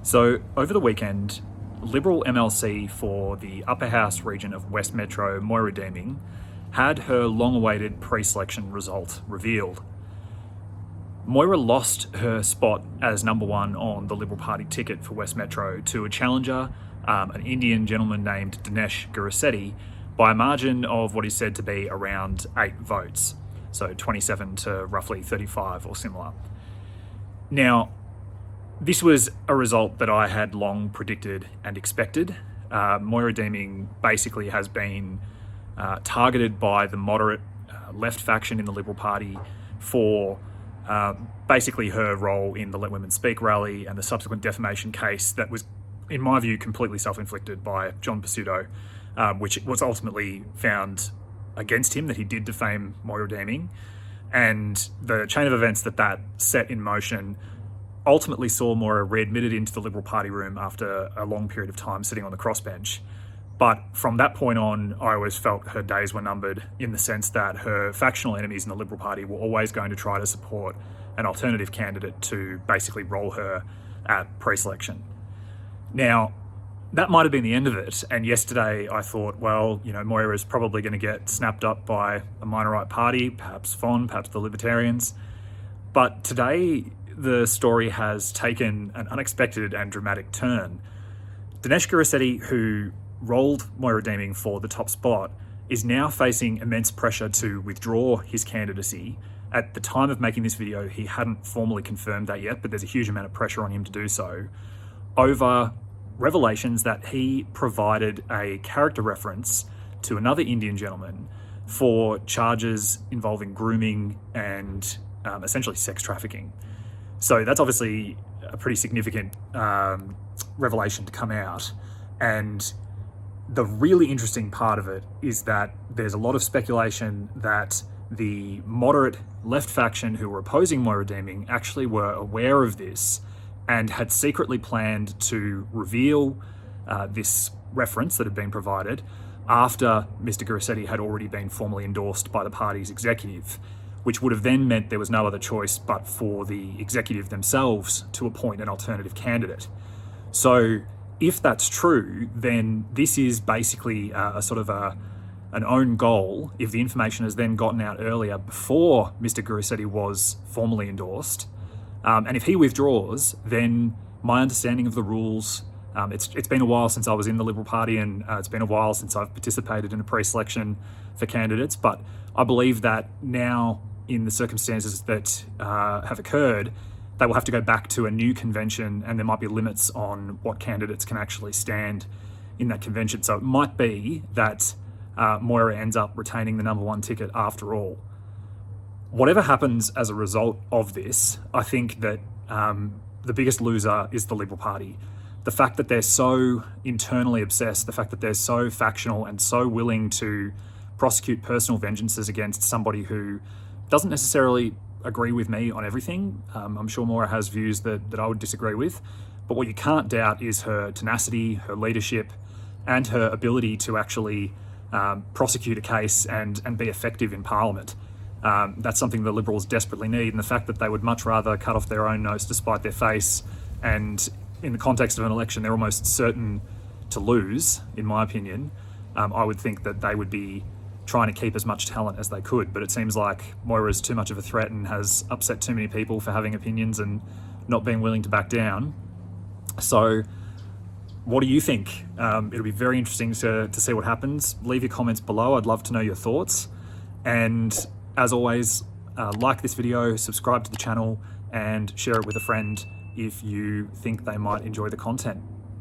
So, over the weekend, Liberal MLC for the Upper House region of West Metro, Moira Deeming, had her long-awaited pre-selection result revealed. Moira lost her spot as number one on the Liberal Party ticket for West Metro to a challenger, an Indian gentleman named Dinesh Gurisetti, by a margin of what is said to be around 8 votes, so 27 to roughly 35 or similar. Now, this was a result that I had long predicted and expected. Moira Deeming basically has been targeted by the moderate left faction in the Liberal Party for basically her role in the Let Women Speak rally and the subsequent defamation case that was, in my view, completely self-inflicted by John Pizzuto, which was ultimately found against him, that he did defame Moira Deeming. And the chain of events that set in motion ultimately saw Moira readmitted into the Liberal Party room after a long period of time sitting on the crossbench. But from that point on, I always felt her days were numbered, in the sense that her factional enemies in the Liberal Party were always going to try to support an alternative candidate to basically roll her at pre-selection. Now, that might have been the end of it. And yesterday I thought, well, Moira is probably going to get snapped up by a minor right party, perhaps FON, perhaps the Libertarians. But today, the story has taken an unexpected and dramatic turn. Dinesh Gurisetti, who rolled Moira Deeming for the top spot, is now facing immense pressure to withdraw his candidacy. At the time of making this video, he hadn't formally confirmed that yet, but there's a huge amount of pressure on him to do so, over revelations that he provided a character reference to another Indian gentleman for charges involving grooming and essentially sex trafficking. So that's obviously a pretty significant revelation to come out. And the really interesting part of it is that there's a lot of speculation that the moderate left faction who were opposing Moira Deeming actually were aware of this and had secretly planned to reveal this reference that had been provided after Mr. Gurisetti had already been formally endorsed by the party's executive, which would have then meant there was no other choice but for the executive themselves to appoint an alternative candidate. So if that's true, then this is basically a sort of an own goal if the information has then gotten out earlier before Mr. Gurisetti was formally endorsed. And if he withdraws, then my understanding of the rules, it's been a while since I was in the Liberal Party, and it's been a while since I've participated in a pre-selection for candidates, but I believe that now, in the circumstances that have occurred, they will have to go back to a new convention, and there might be limits on what candidates can actually stand in that convention. So it might be that Moira ends up retaining the number one ticket after all. Whatever happens as a result of this, I think that the biggest loser is the Liberal Party. The fact that they're so internally obsessed, the fact that they're so factional and so willing to prosecute personal vengeances against somebody who doesn't necessarily agree with me on everything. I'm sure Moira has views that I would disagree with, but what you can't doubt is her tenacity, her leadership, and her ability to actually prosecute a case and be effective in Parliament. That's something the Liberals desperately need, and the fact that they would much rather cut off their own nose to spite their face, and in the context of an election they're almost certain to lose, in my opinion, I would think that they would be trying to keep as much talent as they could. But it seems like Moira is too much of a threat and has upset too many people for having opinions and not being willing to back down. So what do you think? It'll be very interesting to see what happens. Leave your comments below. I'd love to know your thoughts. And as always, like this video, subscribe to the channel, and share it with a friend if you think they might enjoy the content.